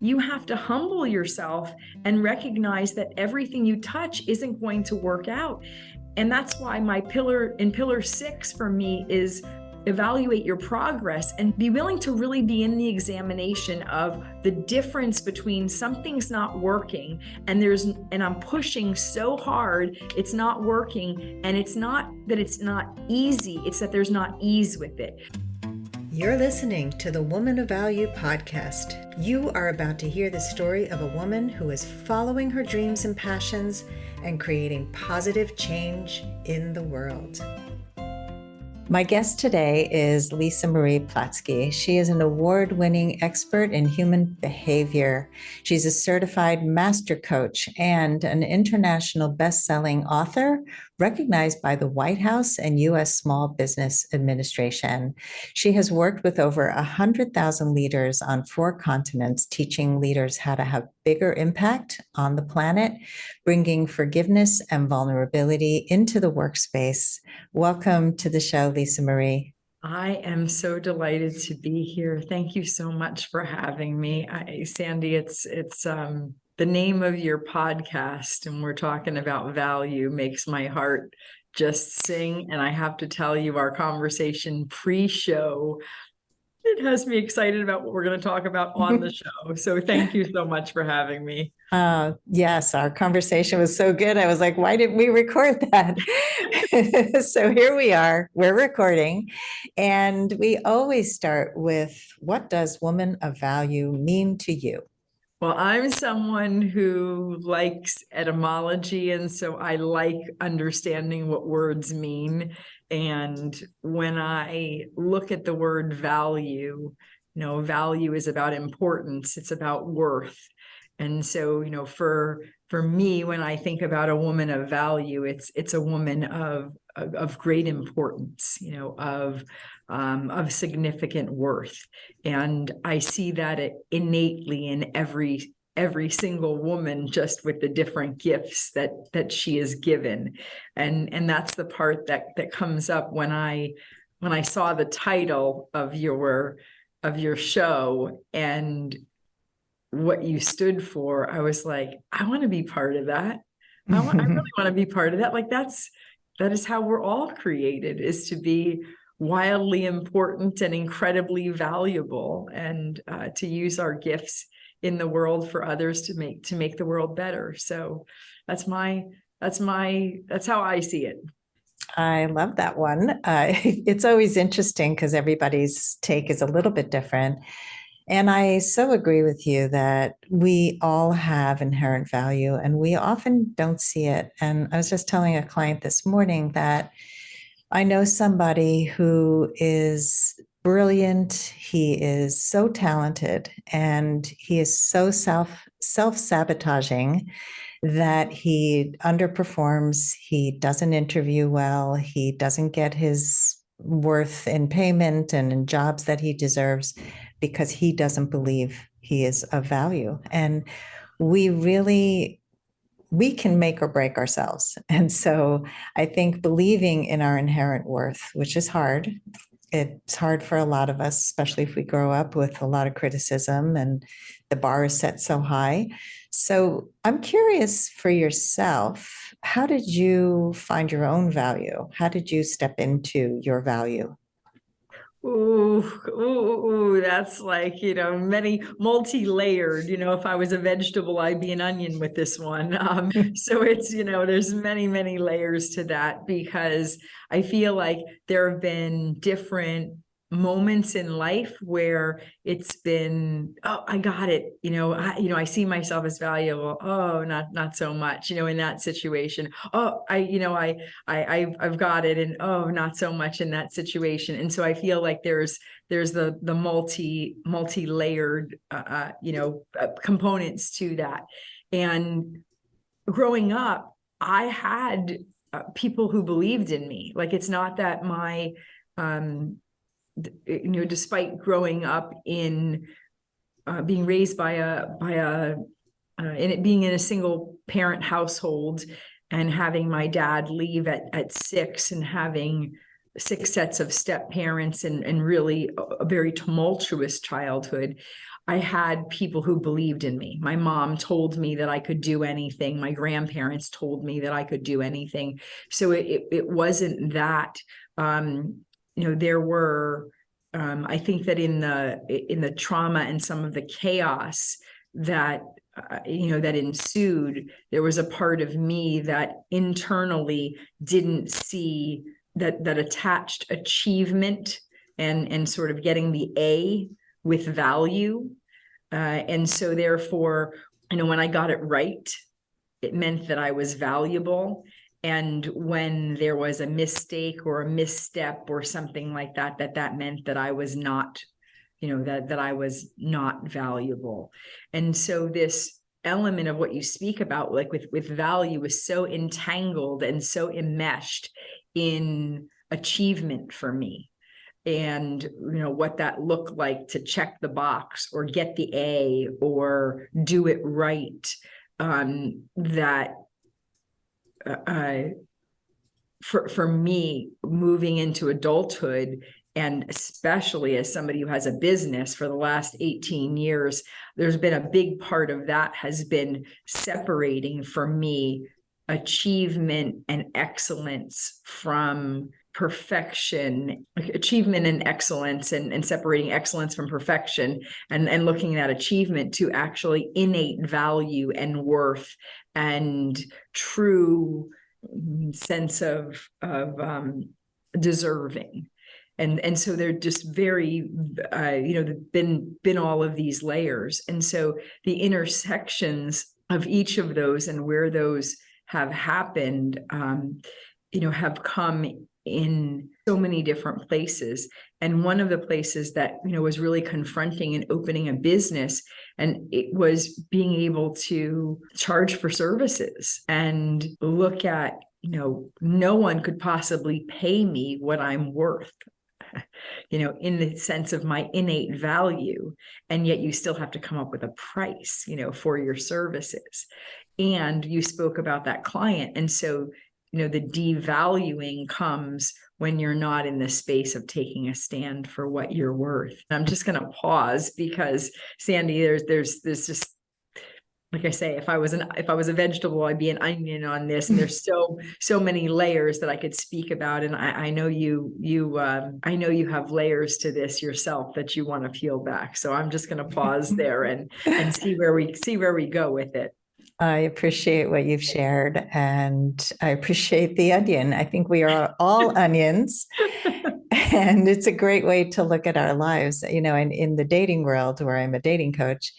you have to humble yourself and recognize that everything you touch isn't going to work out. And that's why my pillar 6 for me is evaluate your progress and be willing to really be in the examination of the difference between something's not working and I'm pushing so hard, it's not working. And it's not that it's not easy, it's that there's not ease with it. You're listening to the Woman of Value podcast. You are about to hear the story of a woman who is following her dreams and passions and creating positive change in the world. My guest today is Marie Platske. She is an award-winning expert in human behavior. She's a certified master coach and an international best-selling author recognized by the White House and U.S. Small Business Administration. She has worked with over 100,000 leaders on 4 continents, teaching leaders how to have bigger impact on the planet, bringing forgiveness and vulnerability into the workspace. Welcome to the show, Marie. I am so delighted to be here. Thank you so much for having me. Sandy, it's the name of your podcast, and we're talking about value, makes my heart just sing. And I have to tell you, our conversation pre-show, it has me excited about what we're going to talk about on the show. So thank you so much for having me. Yes, our conversation was so good. I was like, why didn't we record that? So here we are, we're recording. And we always start with, what does woman of value mean to you? Well, I'm someone who likes etymology, and so I like understanding what words mean. And when I look at the word value, value is about importance, it's about worth. And so, for me, when I think about a woman of value, it's a woman of great importance, of significant worth. And I see that innately in every single woman, just with the different gifts that she is given. And that's the part that comes up when I saw the title of your show and what you stood for. I was like, I want to be part of that. I really want to be part of that. Like that is how we're all created, is to be wildly important and incredibly valuable, and to use our gifts in the world for others to make the world better. So that's how I see it. I love that one. It's always interesting because everybody's take is a little bit different. And I so agree with you that we all have inherent value and we often don't see it. And I was just telling a client this morning that I know somebody who is brilliant. He is so talented and he is so self-sabotaging that he underperforms. He doesn't interview well. He doesn't get his worth in payment and in jobs that he deserves because he doesn't believe he is of value. And we can make or break ourselves. And so I think believing in our inherent worth, which is hard, it's hard for a lot of us, especially if we grow up with a lot of criticism and the bar is set so high. So I'm curious for yourself, how did you find your own value? How did you step into your value? Ooh, that's like, many multi-layered. If I was a vegetable, I'd be an onion with this one. So it's, there's many, many layers to that, because I feel like there have been different moments in life where it's been, oh, I got it. I see myself as valuable. Oh, not so much, in that situation. Oh, I've got it. And oh, not so much in that situation. And so I feel like there's the multi-layered, components to that. And growing up, I had people who believed in me. Like, it's not that my, despite growing up in being raised being in a single parent household and having my dad leave at 6 and having 6 sets of step parents and really a very tumultuous childhood, I had people who believed in me. My mom told me that I could do anything. My grandparents told me that I could do anything. So it wasn't that, there were, I think that in the trauma and some of the chaos that, that ensued, there was a part of me that internally didn't see that attached achievement and sort of getting the A with value. And so therefore, when I got it right, it meant that I was valuable. And when there was a mistake or a misstep or something like that, that meant that I was not, that I was not valuable. And so this element of what you speak about, like with value, is so entangled and so enmeshed in achievement for me. And what that looked like to check the box or get the A or do it right, that for me, moving into adulthood, and especially as somebody who has a business for the last 18 years, there's been a big part of that has been separating for me achievement and excellence from perfection, achievement and excellence, and separating excellence from perfection, and looking at achievement to actually innate value and worth and true sense of deserving. And so they're just very, been all of these layers. And so the intersections of each of those and where those have happened, have come in so many different places. And one of the places that, was really confronting and opening a business, and it was being able to charge for services and look at, no one could possibly pay me what I'm worth, in the sense of my innate value. And yet you still have to come up with a price, for your services. And you spoke about that client. And so, the devaluing comes when you're not in the space of taking a stand for what you're worth. I'm just going to pause because, Sandy, there's just, like I say, if I was a vegetable, I'd be an onion on this. And there's so many layers that I could speak about. And I know I know you have layers to this yourself that you want to peel back. So I'm just going to pause there and see where we go with it. I appreciate what you've shared, and I appreciate the onion. I think we are all onions, and it's a great way to look at our lives. And in the dating world, where I'm a dating coach,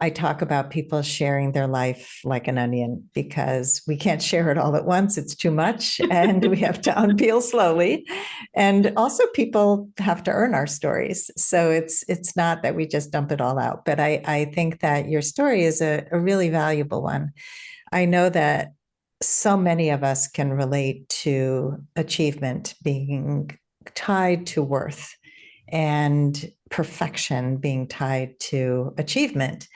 I talk about people sharing their life like an onion, because we can't share it all at once. It's too much, and we have to unpeel slowly. And also people have to earn our stories. So it's not that we just dump it all out. But I think that your story is a really valuable one. I know that so many of us can relate to achievement being tied to worth, and perfection being tied to achievement.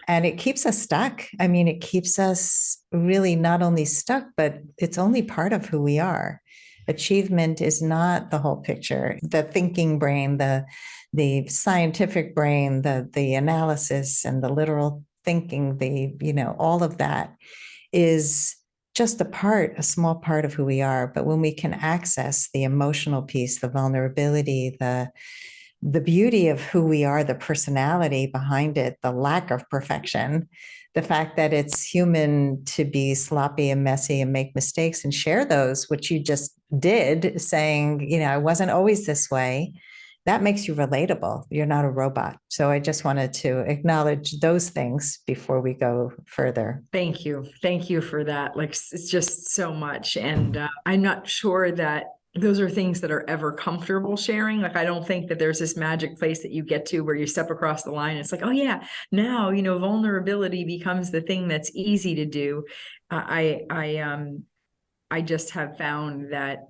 And it keeps us stuck. I mean, it keeps us really not only stuck, but it's only part of who we are. Achievement is not the whole picture. The thinking brain, the scientific brain, the analysis and the literal thinking, all of that is just a small part of who we are. But when we can access the emotional piece, the vulnerability, the beauty of who we are, the personality behind it, the lack of perfection, the fact that it's human to be sloppy and messy and make mistakes, and share those, which you just did, saying, I wasn't always this way. That makes you relatable. You're not a robot. So I just wanted to acknowledge those things before we go further. Thank you. Thank you for that. Like, it's just so much. And I'm not sure that those are things that are ever comfortable sharing. Like, I don't think that there's this magic place that you get to where you step across the line. It's like, oh yeah, now, vulnerability becomes the thing that's easy to do. I just have found that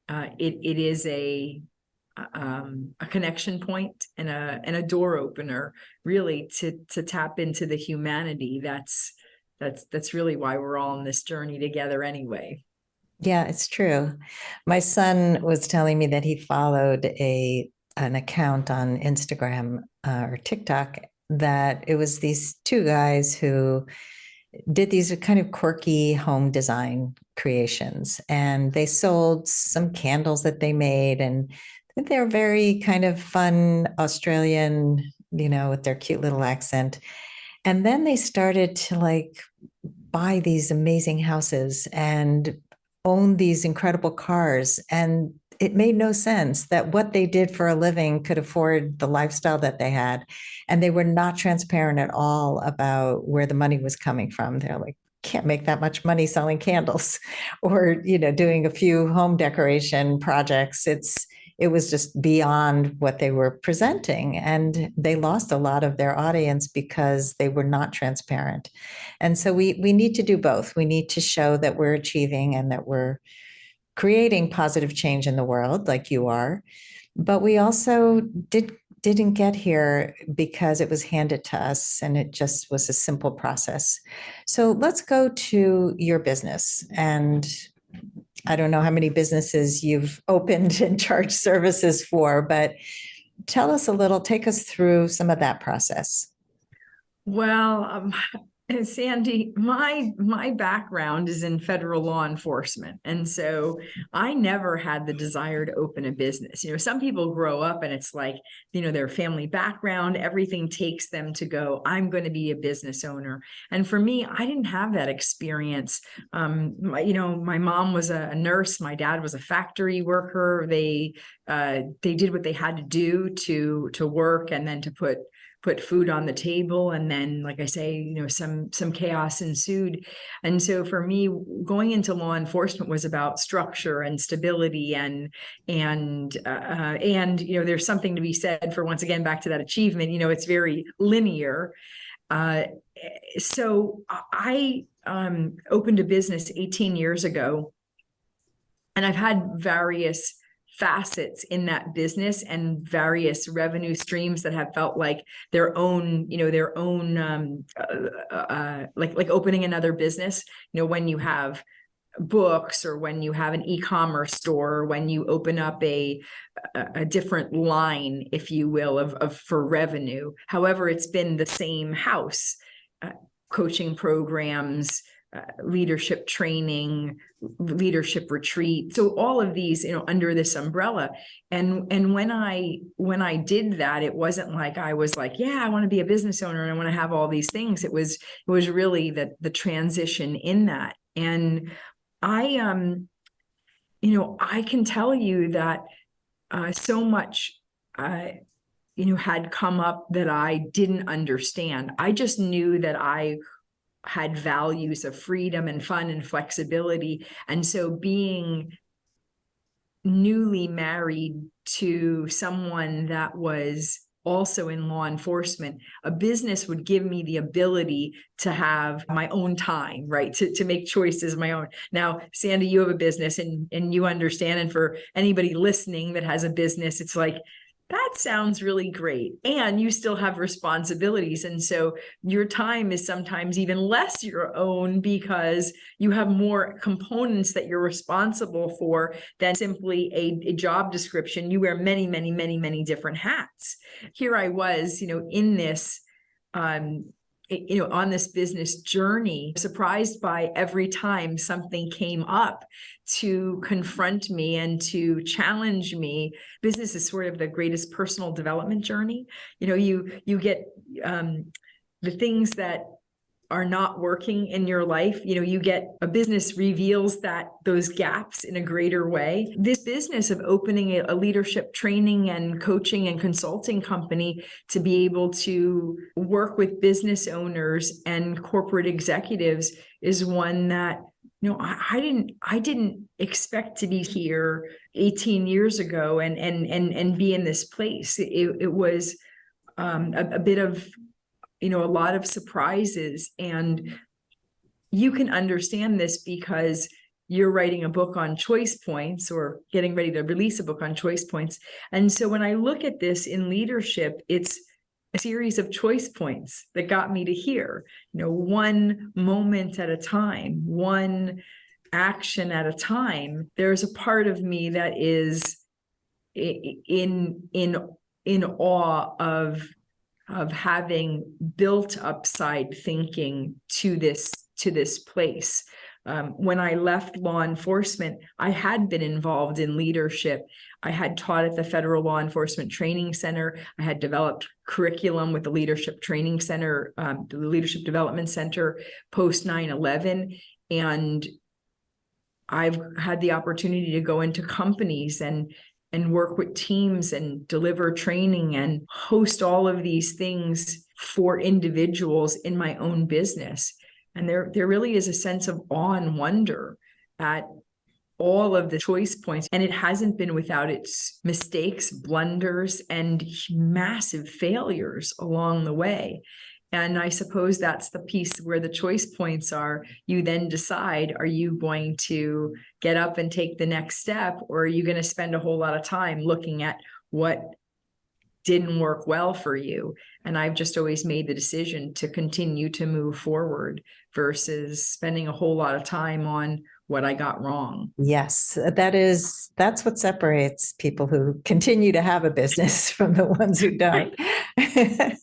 it is a connection point and a door opener, really, to tap into the humanity. That's really why we're all on this journey together anyway. Yeah, it's true. My son was telling me that he followed an account on Instagram or TikTok that it was these two guys who did these kind of quirky home design creations, and they sold some candles that they made, and they're very kind of fun Australian, with their cute little accent. And then they started to like buy these amazing houses and own these incredible cars. And it made no sense that what they did for a living could afford the lifestyle that they had. And they were not transparent at all about where the money was coming from. They're like, can't make that much money selling candles or, doing a few home decoration projects. It was just beyond what they were presenting. And they lost a lot of their audience because they were not transparent. And so we need to do both. We need to show that we're achieving and that we're creating positive change in the world like you are. But we also didn't get here because it was handed to us and it just was a simple process. So let's go to your business. And I don't know how many businesses you've opened and charged services for, but tell us a little, take us through some of that process. Well, Sandy, my background is in federal law enforcement. And so I never had the desire to open a business. Some people grow up and it's like, their family background, everything takes them to go, I'm going to be a business owner. And for me, I didn't have that experience. My mom was a nurse. My dad was a factory worker. They did what they had to do to work and then to put food on the table. And then, like I say, some chaos ensued. And so for me, going into law enforcement was about structure and stability and there's something to be said for, once again, back to that achievement, it's very linear. So I opened a business 18 years ago, and I've had various facets in that business and various revenue streams that have felt like their own, like opening another business. When you have books, or when you have an e-commerce store, or when you open up a different line, if you will, of for revenue. However, it's been the same house, coaching programs, leadership training, leadership retreat. So all of these, under this umbrella. And when I did that, it wasn't like I was like, yeah, I want to be a business owner and I want to have all these things. It was really the transition in that. And I can tell you that so much had come up that I didn't understand. I just knew that I had values of freedom and fun and flexibility. And so being newly married to someone that was also in law enforcement, a business would give me the ability to have my own time, right? To make choices my own. Now, Sandy, you have a business and you understand. And for anybody listening that has a business, it's like, that sounds really great. And you still have responsibilities. And so your time is sometimes even less your own because you have more components that you're responsible for than simply a job description. You wear many, many, many, many different hats. Here I was, in this, on this business journey, surprised by every time something came up to confront me and to challenge me. Business is sort of the greatest personal development journey. You get the things that are not working in your life. You get a business reveals those gaps in a greater way. This business of opening a leadership training and coaching and consulting company to be able to work with business owners and corporate executives is one that I didn't expect to be here 18 years ago and be in this place. It was a bit of a lot of surprises. And you can understand this because you're writing a book on choice points or getting ready to release a book on choice points. And so when I look at this in leadership, it's a series of choice points that got me to here, one moment at a time, one action at a time. There's a part of me that is in awe of of having built upside thinking to this place. When I left law enforcement, I had been involved in leadership. I had taught at the Federal Law Enforcement Training Center. I had developed curriculum with the Leadership Training Center, the Leadership Development Center post 9/11. And I've had the opportunity to go into companies and work with teams and deliver training and host all of these things for individuals in my own business. And there really is a sense of awe and wonder at all of the choice points. And it hasn't been without its mistakes, blunders, and massive failures along the way. And I suppose that's the piece where the choice points are. You then decide, are you going to get up and take the next step, or are you going to spend a whole lot of time looking at what didn't work well for you? And I've just always made the decision to continue to move forward versus spending a whole lot of time on what I got wrong. Yes, that's what separates people who continue to have a business from the ones who don't. Right.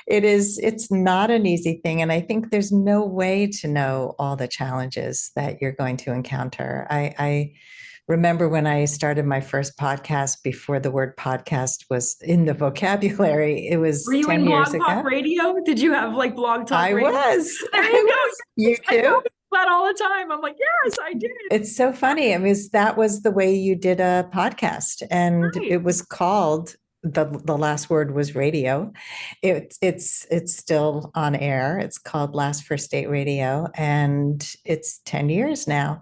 It's not an easy thing. And I think there's no way to know all the challenges that you're going to encounter. I remember when I started my first podcast, before the word podcast was in the vocabulary, it was 10 years ago. Were you in Blog Talk Radio? Did you have like Blog Talk Radio? I was. There you go. You too? That all the time. I'm like, yes, I did. It's so funny. I mean, that was the way you did a podcast, and right. It was called, the last word was radio. It's still on air. It's called Last First Date Radio, and it's 10 years now.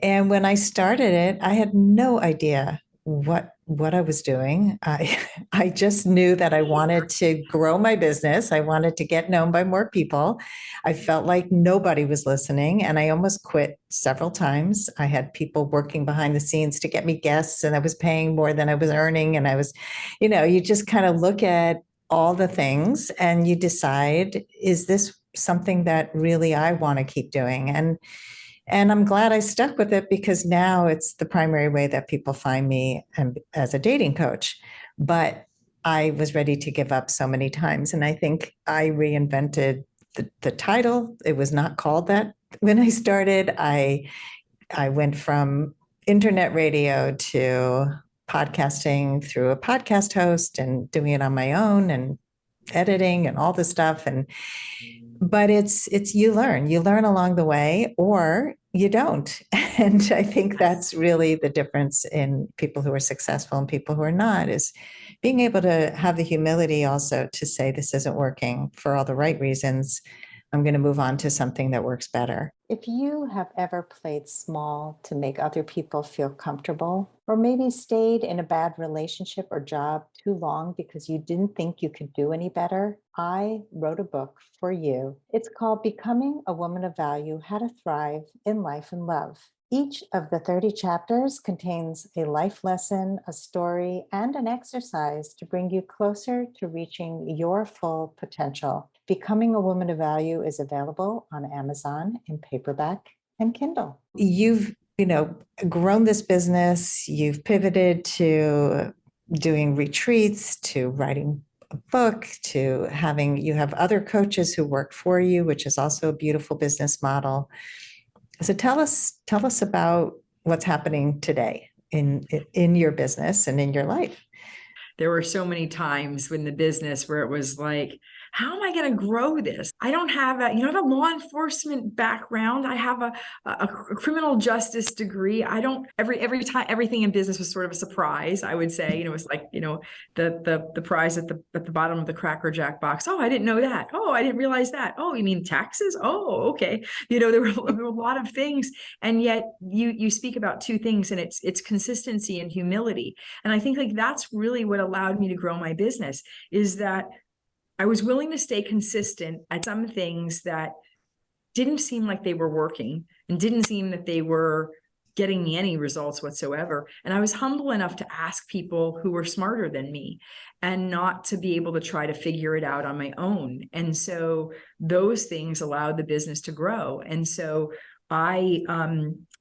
And when I started it, I had no idea what I was doing. I just knew that I wanted to grow my business. I wanted to get known by more people. I felt like nobody was listening, and I almost quit several times. I had people working behind the scenes to get me guests, and I was paying more than I was earning. And I was, you just kind of look at all the things and you decide, is this something that really I want to keep doing? And I'm glad I stuck with it, because now it's the primary way that people find me as a dating coach. But I was ready to give up so many times. And I think I reinvented the title. It was not called that when I started. I went from internet radio to podcasting through a podcast host and doing it on my own and editing and all this stuff. But it's you learn along the way, or you don't. And I think that's really the difference in people who are successful and people who are not, is being able to have the humility also to say, this isn't working for all the right reasons. I'm going to move on to something that works better. If you have ever played small to make other people feel comfortable, or maybe stayed in a bad relationship or job too long because you didn't think you could do any better, I wrote a book for you. It's called Becoming a Woman of Value: How to Thrive in Life and Love. Each of the 30 chapters contains a life lesson, a story, and an exercise to bring you closer to reaching your full potential. Becoming a Woman of Value is available on Amazon in paperback and Kindle. You've, grown this business. You've pivoted to doing retreats, to writing a book, to you have other coaches who work for you, which is also a beautiful business model. So tell us about what's happening today in your business and in your life. There were so many times in the business where it was like, how am I going to grow this? I don't have I have a law enforcement background. I have a criminal justice degree. I don't, every time, everything in business was sort of a surprise, I would say. It was like, the prize at the bottom of the Cracker Jack box. Oh, I didn't know that. Oh, I didn't realize that. Oh, you mean taxes? Oh, okay. There were a lot of things. And yet you speak about two things, and it's consistency and humility. And I think like that's really what allowed me to grow my business, is that I was willing to stay consistent at some things that didn't seem like they were working and didn't seem that they were getting me any results whatsoever. And I was humble enough to ask people who were smarter than me, and not to be able to try to figure it out on my own. And so those things allowed the business to grow. And so I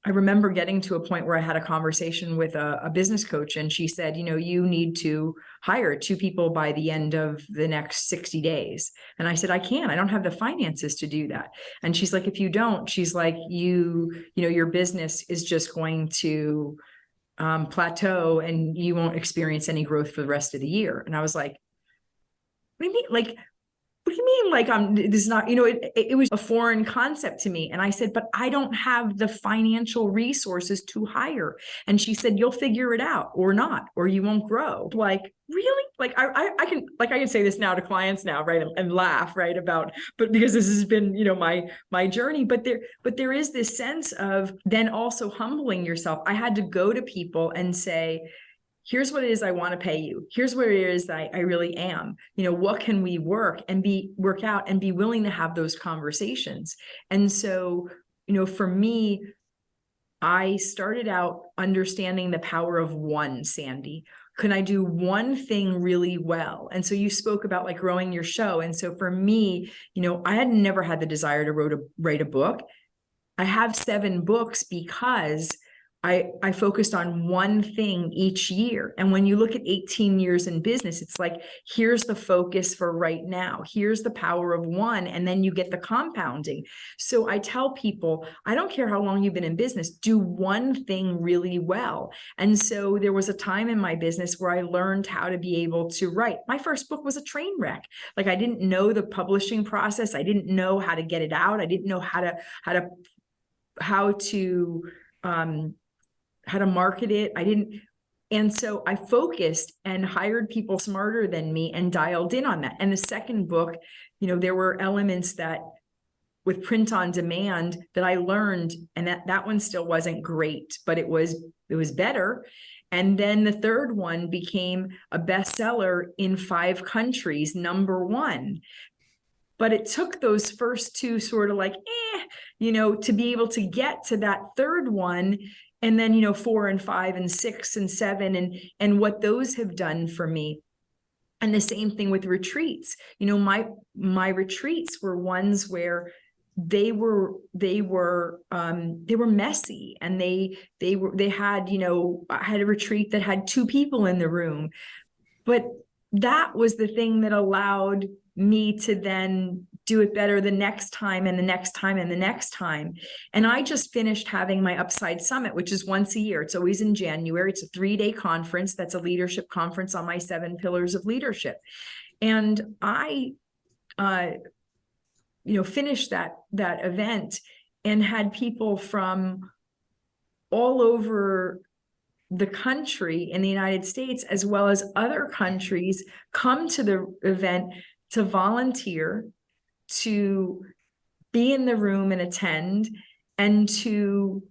remember getting to a point where I had a conversation with a business coach, and she said, you need to hire 2 people by the end of the next 60 days. And I said, I don't have the finances to do that. And she's like, if you don't, she's like, your business is just going to plateau and you won't experience any growth for the rest of the year. And I was like, what do you mean? Like, what do you mean? Like, this is not, it was a foreign concept to me. And I said, but I don't have the financial resources to hire. And she said, you'll figure it out or not, or you won't grow. Like, really? Like, I can say this now to clients now, right? And laugh, right? But because this has been, my journey, but there is this sense of then also humbling yourself. I had to go to people and say, here's what it is I want to pay you. Here's where it is that I really am. What can we work out and be willing to have those conversations? And so, for me, I started out understanding the power of one, Sandy. Can I do one thing really well? And so you spoke about like growing your show. And so for me, I had never had the desire to write a book. I have 7 books because I focused on one thing each year. And when you look at 18 years in business, it's like, here's the focus for right now. Here's the power of one. And then you get the compounding. So I tell people, I don't care how long you've been in business, do one thing really well. And so there was a time in my business where I learned how to be able to write. My first book was a train wreck. Like, I didn't know the publishing process. I didn't know how to get it out. I didn't know how to market it. And so I focused and hired people smarter than me and dialed in on that. And the second book, there were elements that with print on demand that I learned, and that one still wasn't great, but it was better. And then the third one became a bestseller in 5 countries, #1. But it took those first 2 sort of like, to be able to get to that third one. And then, 4 and 5 and 6 and 7 and what those have done for me. And the same thing with retreats. My retreats were ones where they were messy, and they had, I had a retreat that had 2 people in the room, but that was the thing that allowed me to then do it better the next time and the next time and the next time. And I just finished having my Upside Summit, which is once a year. It's always in January. It's a 3-day conference. That's a leadership conference on my 7 pillars of leadership. And I, finished that event and had people from all over the country in the United States, as well as other countries, come to the event to volunteer, to be in the room and attend, and to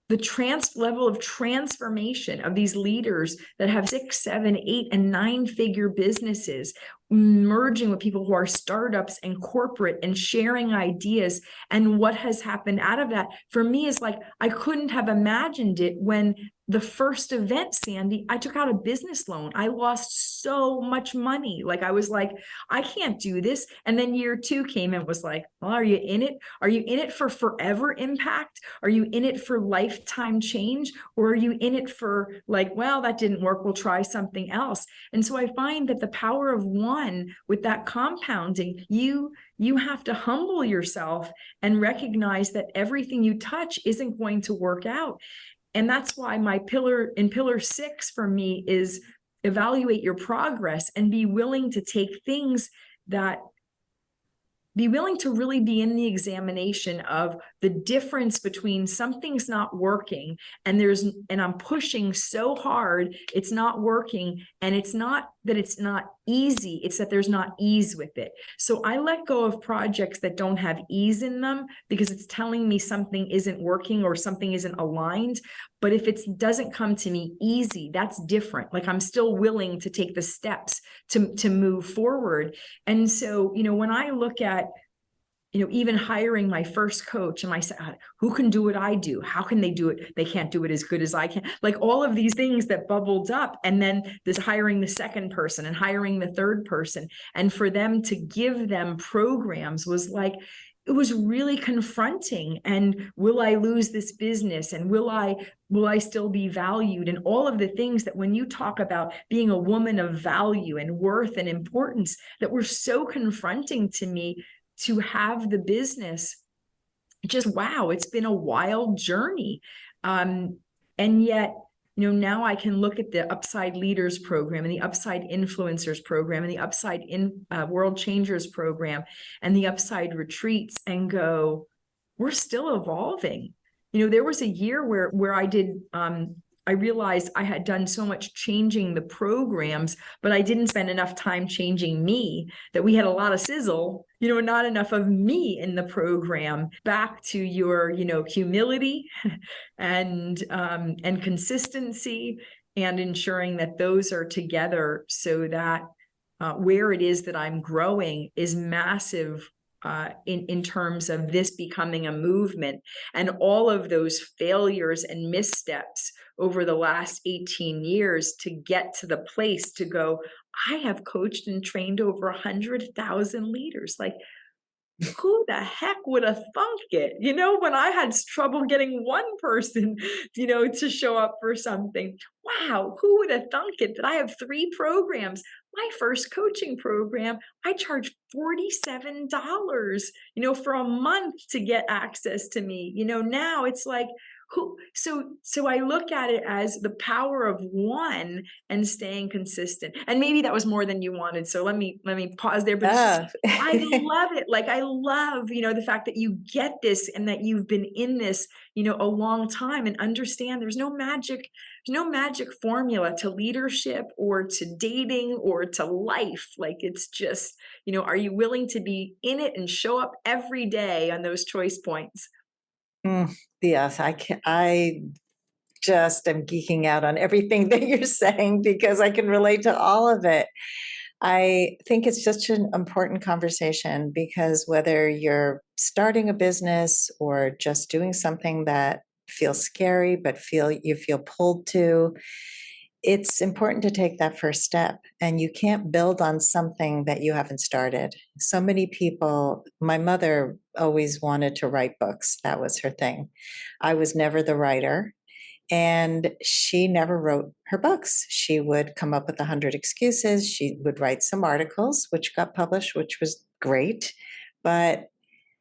the level of transformation of these leaders that have 6, 7, 8, and 9-figure businesses, merging with people who are startups and corporate and sharing ideas. And what has happened out of that for me is like, I couldn't have imagined it when the first event, Sandy, I took out a business loan. I lost so much money. Like, I was like, I can't do this. And then year 2 came and was like, well, are you in it? Are you in it for forever impact? Are you in it for lifetime change? Or are you in it for like, well, that didn't work, we'll try something else. And so I find that the power of one with that compounding, you have to humble yourself and recognize that everything you touch isn't going to work out. And that's why my pillar 6 for me is evaluate your progress and be willing to take things that be willing to really be in the examination of the difference between something's not working and I'm pushing so hard, it's not working. And it's not that it's not easy, it's that there's not ease with it. So I let go of projects that don't have ease in them because it's telling me something isn't working or something isn't aligned. But if it doesn't come to me easy, that's different. Like, I'm still willing to take the steps to move forward. And so, when I look at, even hiring my first coach, and I said, who can do what I do? How can they do it? They can't do it as good as I can. Like, all of these things that bubbled up, and then this hiring the second person and hiring the third person, and for them to give them programs was like, it was really confronting. And will I lose this business? And will I still be valued? And all of the things that when you talk about being a woman of value and worth and importance, that were so confronting to me to have the business. Just wow, it's been a wild journey. And yet, now I can look at the Upside Leaders program and the Upside Influencers program and the Upside World Changers program and the Upside Retreats and go, we're still evolving. There was a year where I realized I had done so much changing the programs, but I didn't spend enough time changing me, that we had a lot of sizzle, not enough of me in the program. Back to your, humility and consistency, and ensuring that those are together so that where it is that I'm growing is massive in terms of this becoming a movement. And all of those failures and missteps over the last 18 years to get to the place to go, I have coached and trained over 100,000 leaders. Like, who the heck would have thunk it? When I had trouble getting one person, to show up for something. Wow, who would have thunk it that I have 3 programs? My first coaching program, I charged $47, for a month to get access to me. Now it's like, so I look at it as the power of one and staying consistent. And maybe that was more than you wanted. So let me pause there. But I love it. Like, I love, the fact that you get this and that you've been in this, a long time, and understand there's no magic formula to leadership or to dating or to life. Like, it's just, are you willing to be in it and show up every day on those choice points? Yes, I just am geeking out on everything that you're saying because I can relate to all of it. I think it's such an important conversation because whether you're starting a business or just doing something that feels scary but you feel pulled to, it's important to take that first step, and you can't build on something that you haven't started. So many people, my mother always wanted to write books. That was her thing. I was never the writer, and she never wrote her books. She would come up with 100 excuses. She would write some articles, which got published, which was great. But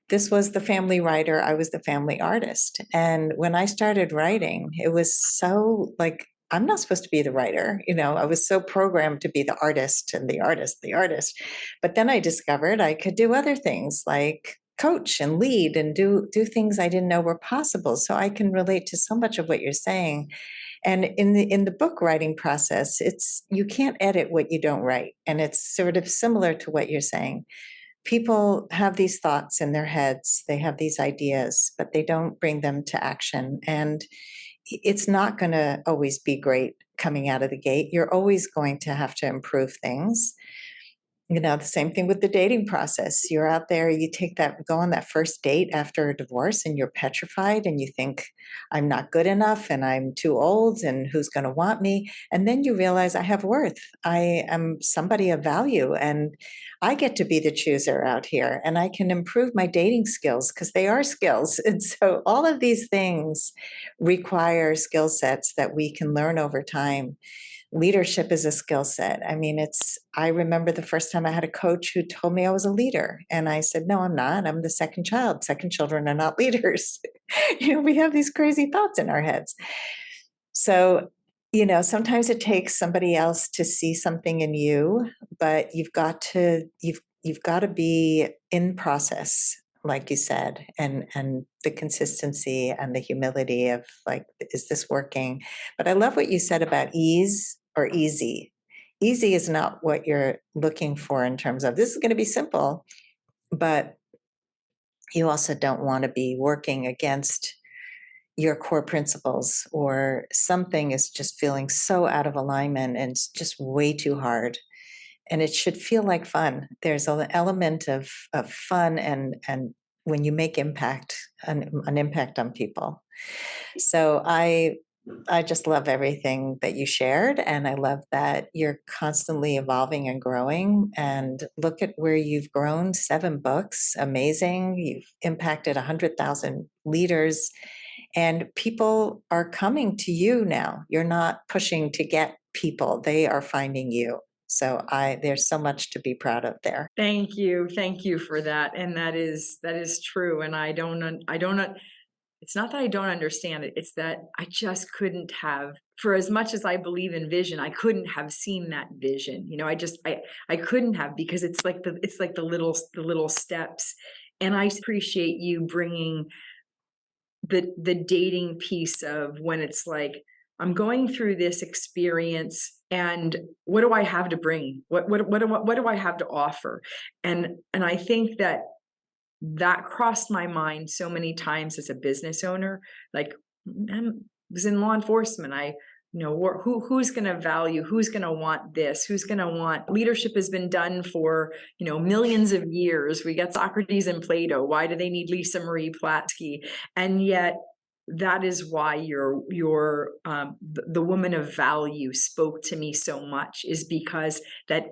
this was the family writer. I was the family artist. And when I started writing, it was so like, I'm not supposed to be the writer. I was so programmed to be the artist and the artist, the artist. But then I discovered I could do other things like coach and lead and do things I didn't know were possible. So I can relate to so much of what you're saying. And in the book writing process, you can't edit what you don't write. And it's sort of similar to what you're saying. People have these thoughts in their heads, they have these ideas, but they don't bring them to action. And it's not going to always be great coming out of the gate. You're always going to have to improve things. The same thing with the dating process. You're out there, go on that first date after a divorce, and you're petrified and you think, I'm not good enough and I'm too old and who's going to want me? And then you realize I have worth. I am somebody of value and I get to be the chooser out here, and I can improve my dating skills because they are skills. And so all of these things require skill sets that we can learn over time. Leadership is a skill set. I mean, I remember the first time I had a coach who told me I was a leader. And I said, no, I'm not. I'm the second child. Second children are not leaders. We have these crazy thoughts in our heads. So, sometimes it takes somebody else to see something in you, but you've got to be in process, like you said, and the consistency and the humility of like, is this working? But I love what you said about ease or easy. Easy is not what you're looking for in terms of this is going to be simple, but you also don't want to be working against your core principles, or something is just feeling so out of alignment and it's just way too hard. And it should feel like fun. There's an element of fun and when you make an impact on people. So I I just love everything that you shared, and I love that you're constantly evolving and growing. And look at where you've grown, 7 books, amazing. You've impacted 100,000 leaders, and people are coming to you now. You're not pushing to get people, they are finding you. So there's so much to be proud of there. Thank you. Thank you for that. And that is true. And I don't, it's not that I don't understand it. It's that I just couldn't have, for as much as I believe in vision, I couldn't have seen that vision. You know, I couldn't have, because it's like the little steps. And I appreciate you bringing the dating piece of when it's like, I'm going through this experience, and what do I have to bring? What do I have to offer? And I think that crossed my mind so many times as a business owner. Like, I was in law enforcement. Who's going to value, who's going to want this, who's going to want leadership has been done for, millions of years. We got Socrates and Plato. Why do they need Lisa Marie Platske? And yet that is why the woman of value spoke to me so much, is because that,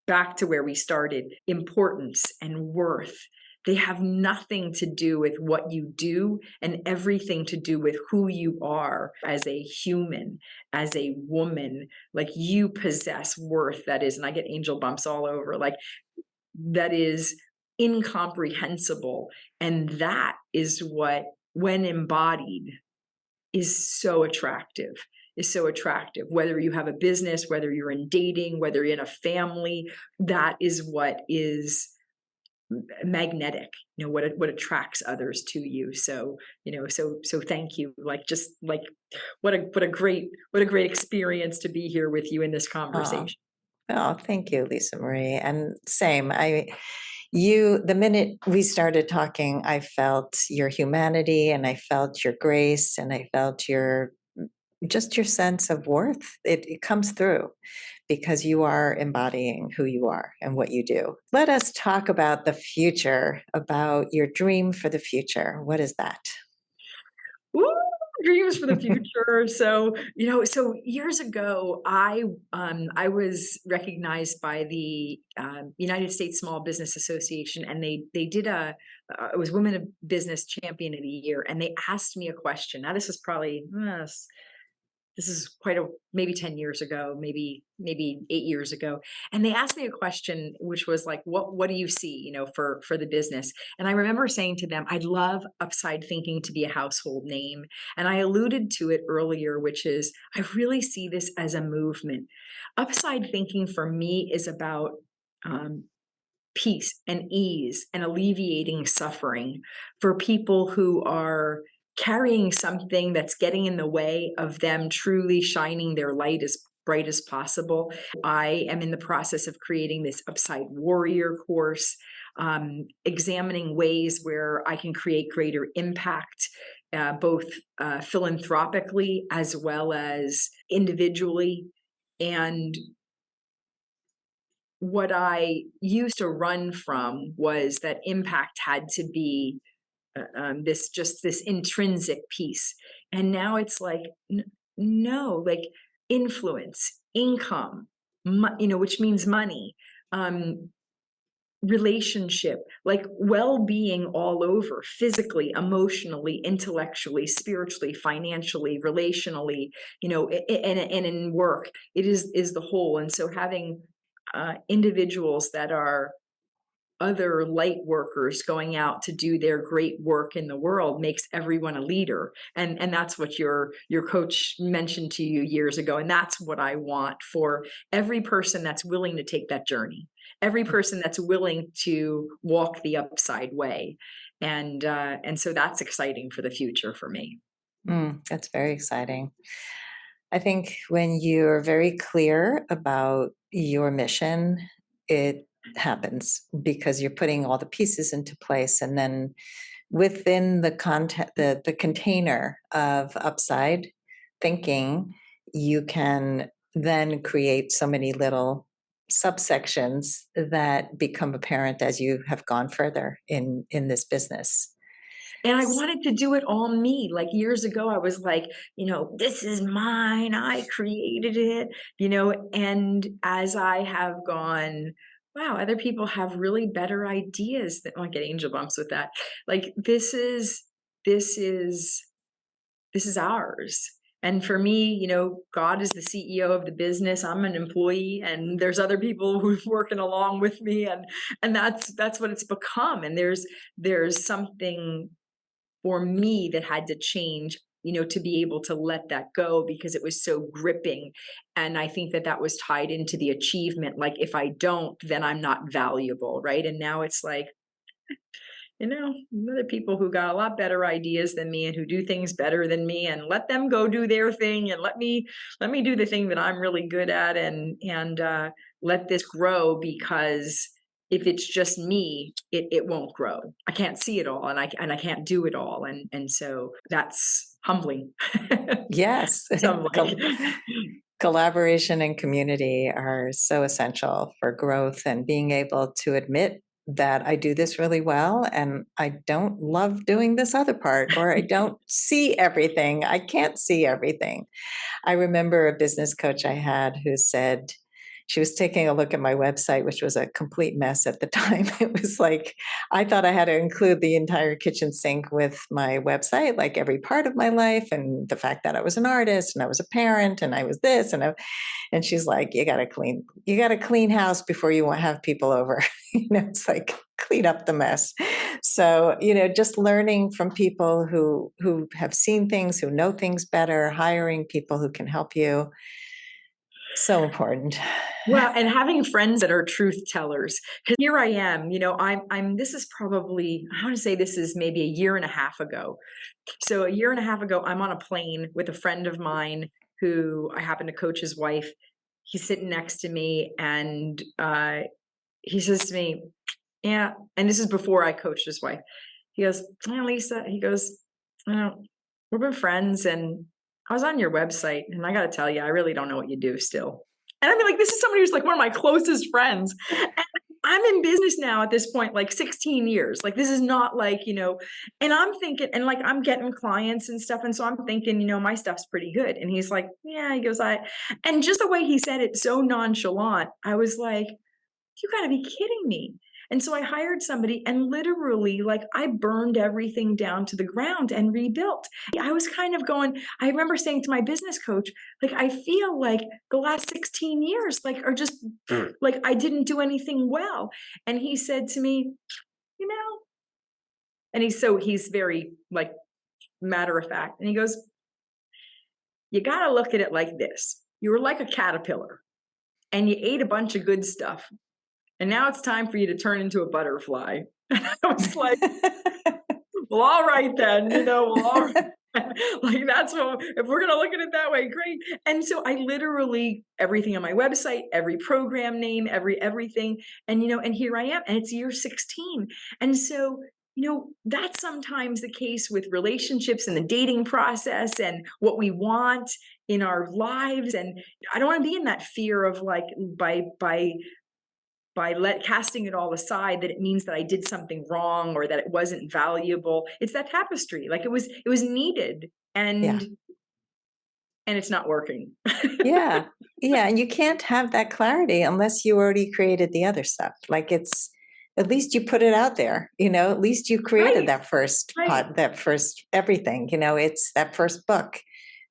back to where we started, importance and worth, they have nothing to do with what you do and everything to do with who you are as a human, as a woman. Like, you possess worth that is, and I get angel bumps all over, like, that is incomprehensible. And that is what, when embodied, is so attractive. Whether you have a business, whether you're in dating, whether you're in a family, that is what is magnetic, what attracts others to you. So, so thank you. Like, just like, what a great experience to be here with you in this conversation. Oh, thank you, Lisa Marie. And same, the minute we started talking, I felt your humanity, and I felt your grace, and I felt just your sense of worth. It comes through because you are embodying who you are and what you do. Let us talk about the future, about your dream for the future. What is that? Ooh, dreams for the future. So, so years ago, I was recognized by the United States Small Business Association, and they did it was Women of Business Champion of the Year, and they asked me a question. Now, this was probably this is maybe 10 years ago, maybe 8 years ago. And they asked me a question, which was like, what do you see, for the business? And I remember saying to them, I'd love Upside Thinking to be a household name. And I alluded to it earlier, which is, I really see this as a movement. Upside Thinking for me is about peace and ease and alleviating suffering for people who are carrying something that's getting in the way of them truly shining their light as bright as possible. I am in the process of creating this Upside Warrior course, examining ways where I can create greater impact, both philanthropically as well as individually. And what I used to run from was that impact had to be this intrinsic piece. And now it's like, no, like, influence, income, which means money, relationship, like well-being all over, physically, emotionally, intellectually, spiritually, financially, relationally, and in work, it is the whole. And so having individuals that are other light workers going out to do their great work in the world makes everyone a leader. And that's what your coach mentioned to you years ago. And that's what I want for every person that's willing to take that journey, every person that's willing to walk the upside way. And so that's exciting for the future for me. That's very exciting. I think when you're very clear about your mission, it happens because you're putting all the pieces into place. And then within the content, the container of Upside Thinking, you can then create so many little subsections that become apparent as you have gone further in this business. And I wanted to do it all me. Like years ago, I was like, this is mine. I created it, and as I have gone, wow, other people have really better ideas that, I get angel bumps with that. Like this is ours. And for me, God is the CEO of the business. I'm an employee, and there's other people who's working along with me, and that's what it's become. And there's something for me that had to change, to be able to let that go, because it was so gripping. And I think that was tied into the achievement. Like, if I don't, then I'm not valuable, right? And now it's like, other people who got a lot better ideas than me and who do things better than me, and let them go do their thing, and let me do the thing that I'm really good at, and let this grow, because if it's just me, it won't grow. I can't see it all, and I can't do it all, and so that's humbling. Yes. It's humbling. Collaboration and community are so essential for growth, and being able to admit that I do this really well and I don't love doing this other part, or I don't see everything. I can't see everything. I remember a business coach I had who said, she was taking a look at my website, which was a complete mess at the time. It was like, I thought I had to include the entire kitchen sink with my website, like every part of my life, and the fact that I was an artist and I was a parent and I was this and she's like, you got to clean house before you want to have people over. It's like, clean up the mess. So, just learning from people who have seen things, who know things better, hiring people who can help you. So important. Well, and having friends that are truth tellers, because here I am, this is probably, I want to say this is maybe a year and a half ago. So a year and a half ago, I'm on a plane with a friend of mine who I happen to coach his wife. He's sitting next to me, and he says to me, yeah, and this is before I coached his wife. He goes, "Yeah, Lisa," he goes, we've been friends, and I was on your website, and I got to tell you, I really don't know what you do still. And I mean, like, this is somebody who's like one of my closest friends. And I'm in business now at this point, like 16 years. Like, this is not like, and I'm thinking, and like, I'm getting clients and stuff. And so I'm thinking, my stuff's pretty good. And he's like, yeah, he goes, and just the way he said it, so nonchalant, I was like, you got to be kidding me. And so I hired somebody, and literally, like, I burned everything down to the ground and rebuilt. I was kind of going, I remember saying to my business coach, like, I feel like the last 16 years, like, are just like, I didn't do anything well. And he said to me, and he's very like matter of fact. And he goes, you got to look at it like this. You were like a caterpillar, and you ate a bunch of good stuff. And now it's time for you to turn into a butterfly. I was like, well, all right then, well, all right. Like, that's what, if we're going to look at it that way, great. And so I literally, everything on my website, every program name, everything. And, and here I am, and it's year 16. And so, that's sometimes the case with relationships and the dating process and what we want in our lives. And I don't want to be in that fear of like, by casting it all aside, that it means that I did something wrong or that it wasn't valuable. It's that tapestry. Like, it was needed, and Yeah. and it's not working. Yeah. Yeah. And you can't have that clarity unless you already created the other stuff. Like, it's, at least you put it out there, at least you created Right. that first Right. that first everything, it's that first book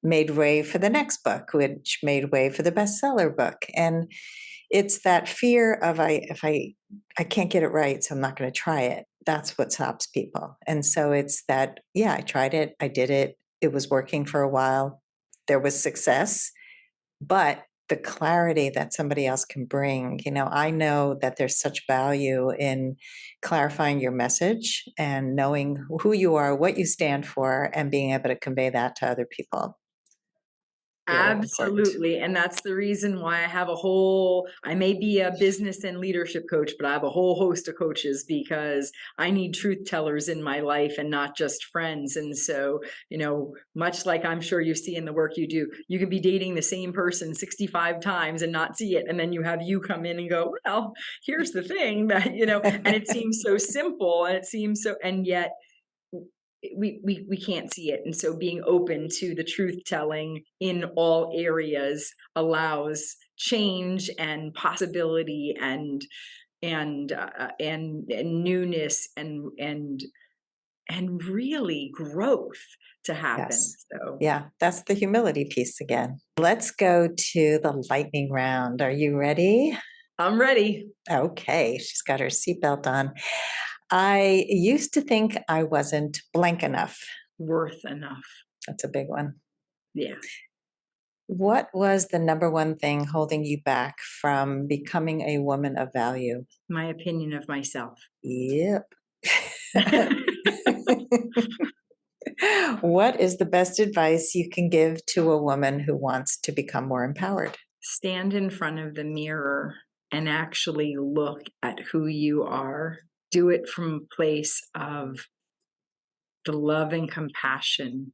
made way for the next book, which made way for the bestseller book. And it's that fear of, if I can't get it right, so I'm not going to try it. That's what stops people. And so it's that, yeah, I tried it. I did it. It was working for a while. There was success, but the clarity that somebody else can bring, I know that there's such value in clarifying your message and knowing who you are, what you stand for, and being able to convey that to other people. Really important. Absolutely. And that's the reason why I may be a business and leadership coach, but I have a whole host of coaches, because I need truth tellers in my life and not just friends. And so, much like I'm sure you see in the work you do, you can be dating the same person 65 times and not see it. And then you have you come in and go, well, here's the thing that, and it seems so simple, and it seems so, and yet we can't see it. And so being open to the truth telling in all areas allows change and possibility and newness and really growth to happen. Yes. So Yeah, that's the humility piece again. Let's go to the lightning round. Are you ready? I'm ready. Okay, she's got her seatbelt on. I used to think I wasn't blank enough. Worth enough. That's a big one. Yeah. What was the number one thing holding you back from becoming a woman of value? My opinion of myself. Yep. What is the best advice you can give to a woman who wants to become more empowered? Stand in front of the mirror and actually look at who you are. Do it from a place of the love and compassion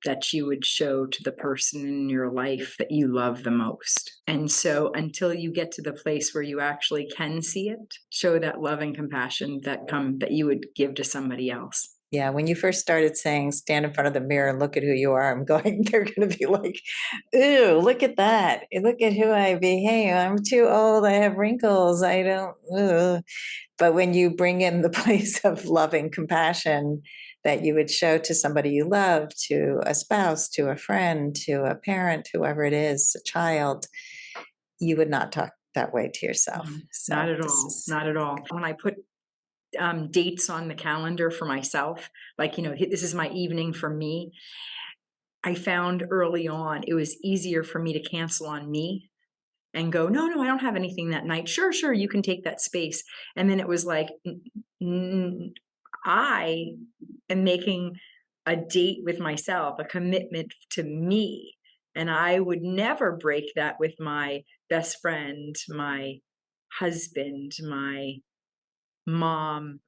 that you would show to the person in your life that you love the most. And so until you get to the place where you actually can see it, show that love and compassion that you would give to somebody else. Yeah, when you first started saying stand in front of the mirror and look at who you are, I'm going, they're going to be like, ooh, look at that. Look at who I behave. I'm too old. I have wrinkles. I don't. Ugh. But when you bring in the place of loving compassion that you would show to somebody you love, to a spouse, to a friend, to a parent, whoever it is, a child, you would not talk that way to yourself. No, So not at this all. is, Not at all. When I put dates on the calendar for myself, like, this is my evening for me. I found early on it was easier for me to cancel on me and go, no, I don't have anything that night. Sure, you can take that space. And then it was like, I am making a date with myself, a commitment to me. And I would never break that with my best friend, my husband, my mom.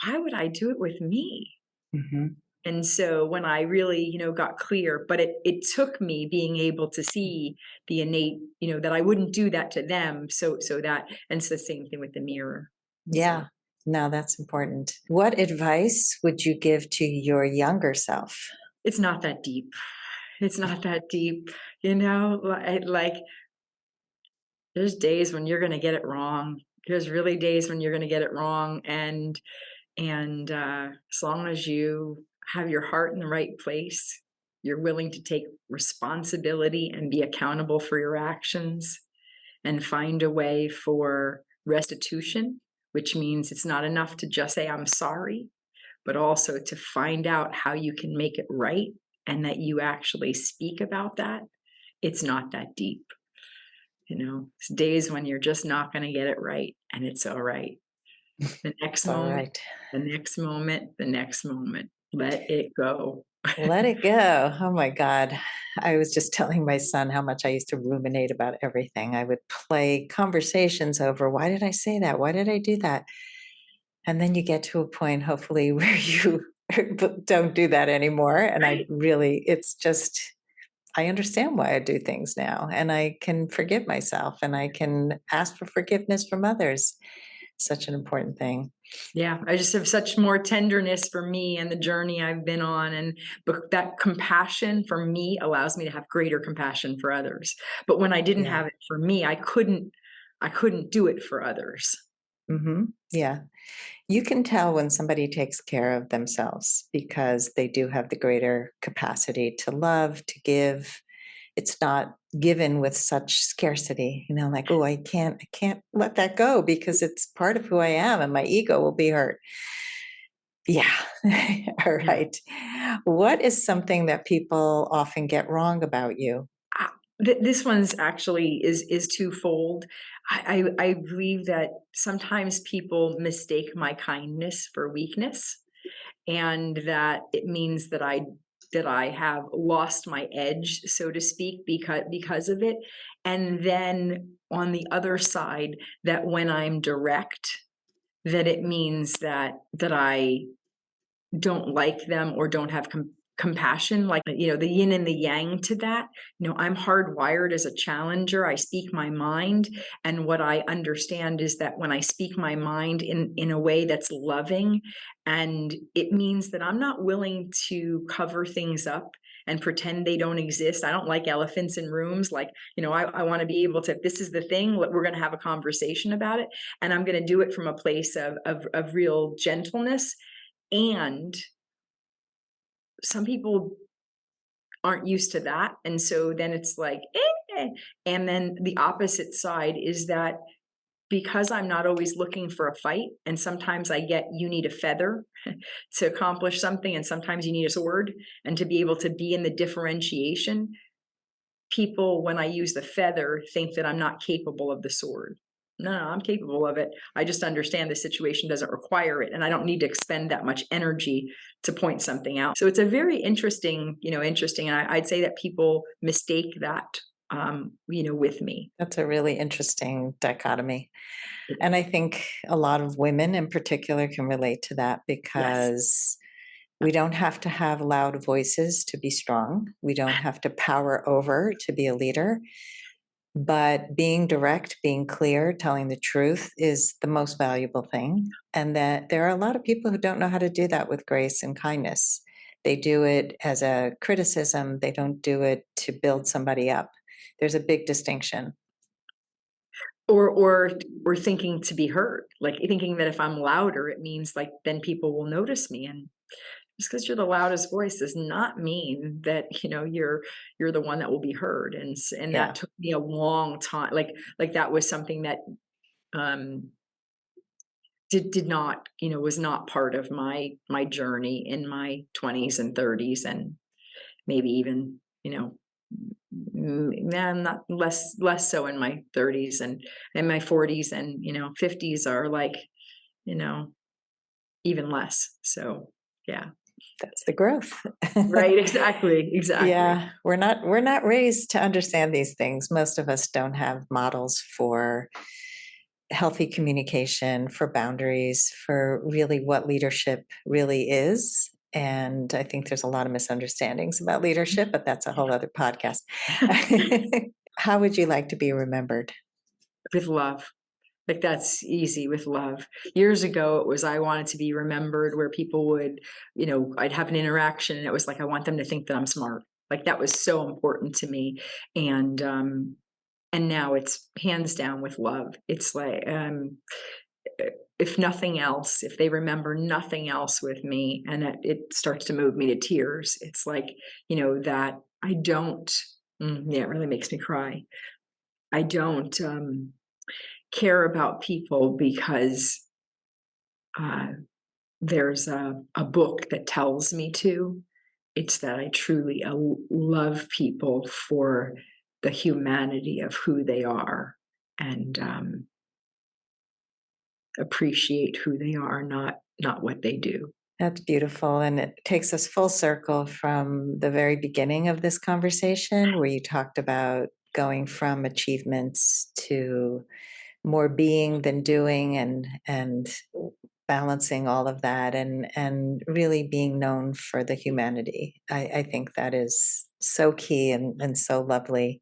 Why would I do it with me? mhm. And so when I really, got clear, but it took me being able to see the innate, that I wouldn't do that to them. And it's the same thing with the mirror. Yeah, no, that's important. What advice would you give to your younger self? It's not that deep. It's not that deep, like there's days when you're going to get it wrong. There's really days when you're going to get it wrong. And as long as you have your heart in the right place, you're willing to take responsibility and be accountable for your actions and find a way for restitution, which means it's not enough to just say, I'm sorry, but also to find out how you can make it right and that you actually speak about that. It's not that deep. It's days when you're just not going to get it right, and it's all right. The next It's all moment, right. the next moment, the next moment. Let it go. Let it go. Oh my God. I was just telling my son how much I used to ruminate about everything. I would play conversations over why did I say that? Why did I do that? And then you get to a point, hopefully, where you don't do that anymore. And I Right. really, it's just, I understand why I do things now, and I can forgive myself and I can ask for forgiveness from others. Such an important thing. Yeah, I just have such more tenderness for me and the journey I've been on, and that compassion for me allows me to have greater compassion for others. But when I didn't Yeah. have it for me, I couldn't do it for others. Yeah. You can tell when somebody takes care of themselves because they do have the greater capacity to love, to give. It's not given with such scarcity, like, oh, I can't let that go because it's part of who I am and my ego will be hurt. Yeah. All Yeah. right. What is something that people often get wrong about you? This one's actually is twofold. I believe that sometimes people mistake my kindness for weakness, and that it means that I have lost my edge, so to speak, because of it. And then on the other side, that when I'm direct, that it means that I don't like them or don't have compassion, like, the yin and the yang to that. I'm hardwired as a challenger. I speak my mind. And what I understand is that when I speak my mind in a way that's loving, and it means that I'm not willing to cover things up and pretend they don't exist. I don't like elephants in rooms. Like, I want to be able to, if this is the thing, we're going to have a conversation about it. And I'm going to do it from a place of real gentleness. And some people aren't used to that. And so then it's like, eh. And then the opposite side is that because I'm not always looking for a fight, and sometimes I get, you need a feather to accomplish something, and sometimes you need a sword, and to be able to be in the differentiation, people, when I use the feather, think that I'm not capable of the sword. No, I'm capable of it. I just understand the situation doesn't require it, and I don't need to expend that much energy to point something out. So it's a very interesting, and I'd say that people mistake that, with me. That's a really interesting dichotomy. And I think a lot of women in particular can relate to that Yes. because we don't have to have loud voices to be strong. We don't have to power over to be a leader. But being direct, being clear, telling the truth is the most valuable thing. And that there are a lot of people who don't know how to do that with grace and kindness. They do it as a criticism, they don't do it to build somebody up. There's a big distinction. Or thinking to be heard, like thinking that if I'm louder, it means like then people will notice me. And just because you're the loudest voice does not mean that you're the one that will be heard. And Yeah. that took me a long time. Like that was something that did not, was not part of my journey in my 20s and 30s, and maybe even, not less so in my 30s, and in my 40s, and 50s are like, even less. So yeah. That's the growth. Right, exactly. Yeah, we're not raised to understand these things. Most of us don't have models for healthy communication, for boundaries, for really what leadership really is. And I think there's a lot of misunderstandings about leadership, but that's a whole other podcast. How would you like to be remembered? With love. Like that's easy, with love. Years ago, it was, I wanted to be remembered where people would, I'd have an interaction and it was like, I want them to think that I'm smart. Like that was so important to me. And now it's hands down with love. It's like, if nothing else, if they remember nothing else with me, and it starts to move me to tears, it's like, that I don't, yeah, it really makes me cry. I don't care about people because there's a book that tells me to. It's that I truly love people for the humanity of who they are, and appreciate who they are, not what they do. That's beautiful. And it takes us full circle from the very beginning of this conversation, where you talked about going from achievements to more being than doing, and balancing all of that, and really being known for the humanity. I think that is so key and so lovely.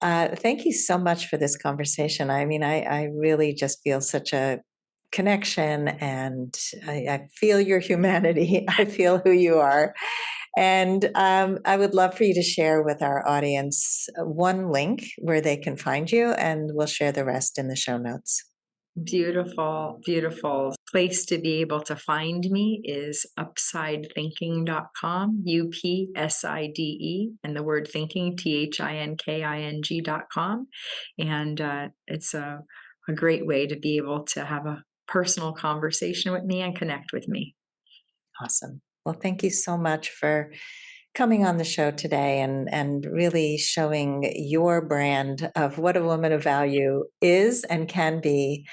Thank you so much for this conversation. I mean, I really just feel such a connection, and I feel your humanity. I feel who you are. And I would love for you to share with our audience one link where they can find you, and we'll share the rest in the show notes. Beautiful, beautiful place to be able to find me is upsidethinking.com, UPSIDE, and the word thinking, THINKING.com. And it's a great way to be able to have a personal conversation with me and connect with me. Awesome. Well, thank you so much for coming on the show today, and really showing your brand of what a woman of value is and can be,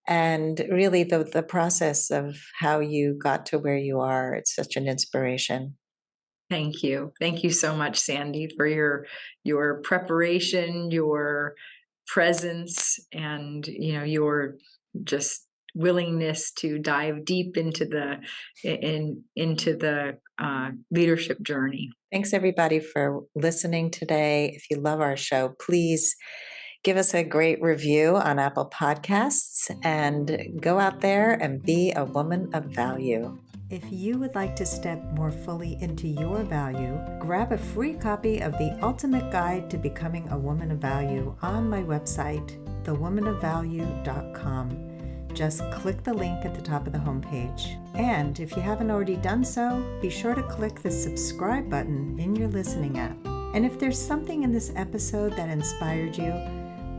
and really the process of how you got to where you are. It's such an inspiration. Thank you. Thank you so much, Sandy, for your preparation, your presence, and your just willingness to dive deep into the leadership journey. Thanks everybody for listening today. If you love our show, please give us a great review on Apple Podcasts and go out there and be a woman of value. If you would like to step more fully into your value, grab a free copy of The Ultimate Guide to Becoming a Woman of Value on my website, thewomanofvalue.com. Just click the link at the top of the homepage. And if you haven't already done so, be sure to click the subscribe button in your listening app. And if there's something in this episode that inspired you,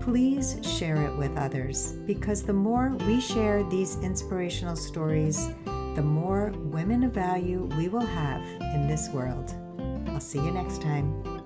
please share it with others, because the more we share these inspirational stories, the more women of value we will have in this world. I'll see you next time.